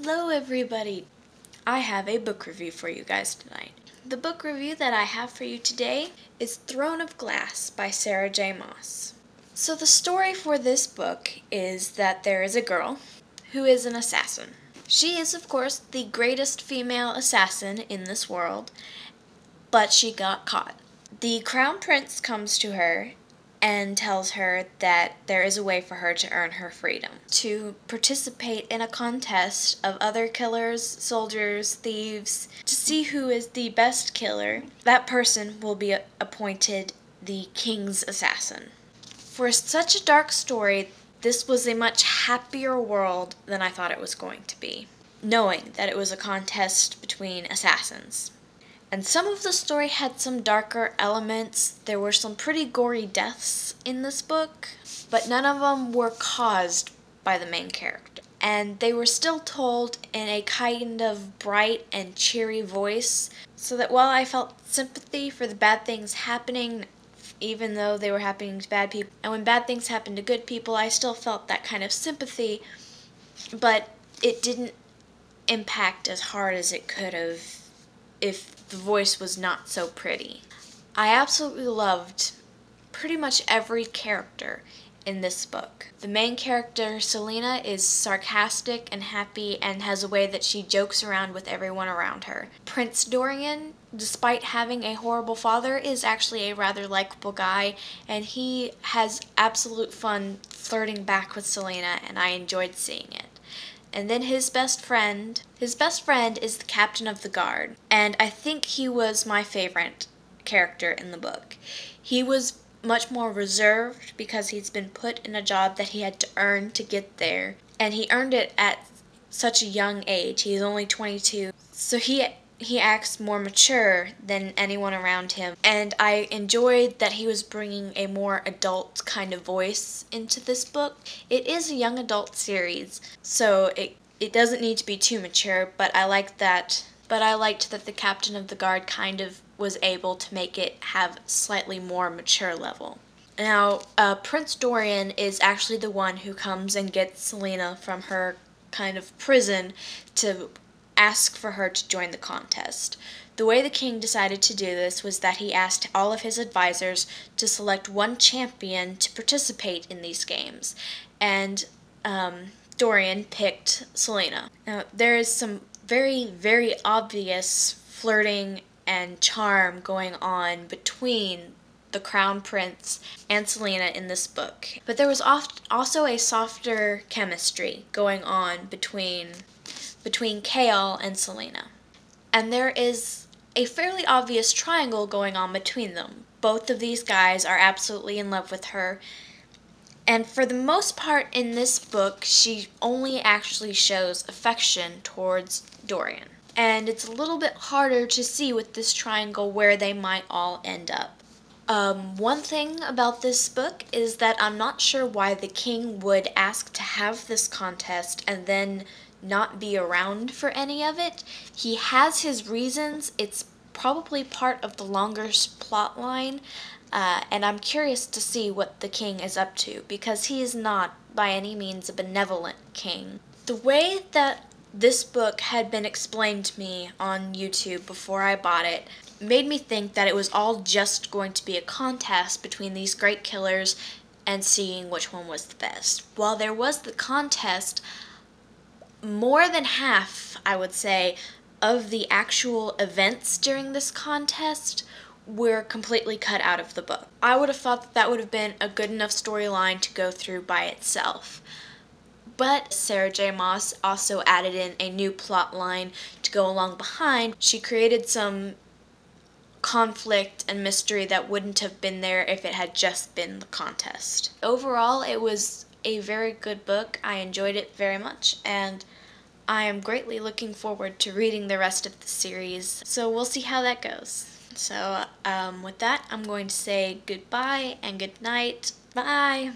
Hello everybody! I have a book review for you guys tonight. The book review that I have for you today is Throne of Glass by Sarah J. Maas. So the story for this book is that there is a girl who is an assassin. She is, of course, the greatest female assassin in this world, but she got caught. The crown prince comes to her and tells her that there is a way for her to earn her freedom. To participate in a contest of other killers, soldiers, thieves, to see who is the best killer, that person will be appointed the king's assassin. For such a dark story, this was a much happier world than I thought it was going to be, knowing that it was a contest between assassins. And some of the story had some darker elements. There were some pretty gory deaths in this book, but none of them were caused by the main character. And they were still told in a kind of bright and cheery voice, so that while I felt sympathy for the bad things happening, even though they were happening to bad people, and when bad things happened to good people, I still felt that kind of sympathy, but it didn't impact as hard as it could have if the voice was not so pretty. I absolutely loved pretty much every character in this book. The main character, Selena, is sarcastic and happy and has a way that she jokes around with everyone around her. Prince Dorian, despite having a horrible father, is actually a rather likable guy, and he has absolute fun flirting back with Selena, and I enjoyed seeing it. And then his best friend is the captain of the guard, and I think he was my favorite character in the book. He was much more reserved because he's been put in a job that he had to earn to get there, and he earned it at such a young age. He's only 22, so he acts more mature than anyone around him, and I enjoyed that he was bringing a more adult kind of voice into this book. It is a young adult series, so it doesn't need to be too mature, but I liked that the captain of the guard kind of was able to make it have slightly more mature level. Now, Prince Dorian is actually the one who comes and gets Selena from her kind of prison to ask for her to join the contest. The way the king decided to do this was that he asked all of his advisors to select one champion to participate in these games, and Dorian picked Selena. Now, there is some very, very obvious flirting and charm going on between the crown prince and Selena in this book, but there was also a softer chemistry going on between Kale and Selena. And there is a fairly obvious triangle going on between them. Both of these guys are absolutely in love with her, and for the most part in this book, she only actually shows affection towards Dorian. And it's a little bit harder to see with this triangle where they might all end up. One thing about this book is that I'm not sure why the king would ask to have this contest and then not be around for any of it. He has his reasons. It's probably part of the longer plot line, and I'm curious to see what the king is up to, because he is not by any means a benevolent king. The way that this book had been explained to me on YouTube before I bought it made me think that it was all just going to be a contest between these great killers and seeing which one was the best. While there was the contest, more than half, I would say, of the actual events during this contest were completely cut out of the book. I would have thought that would have been a good enough storyline to go through by itself. But Sarah J. Maas also added in a new plot line to go along behind. She created some conflict and mystery that wouldn't have been there if it had just been the contest. Overall, it was a very good book. I enjoyed it very much, and I am greatly looking forward to reading the rest of the series, so we'll see how that goes. So with that, I'm going to say goodbye and good night. Bye!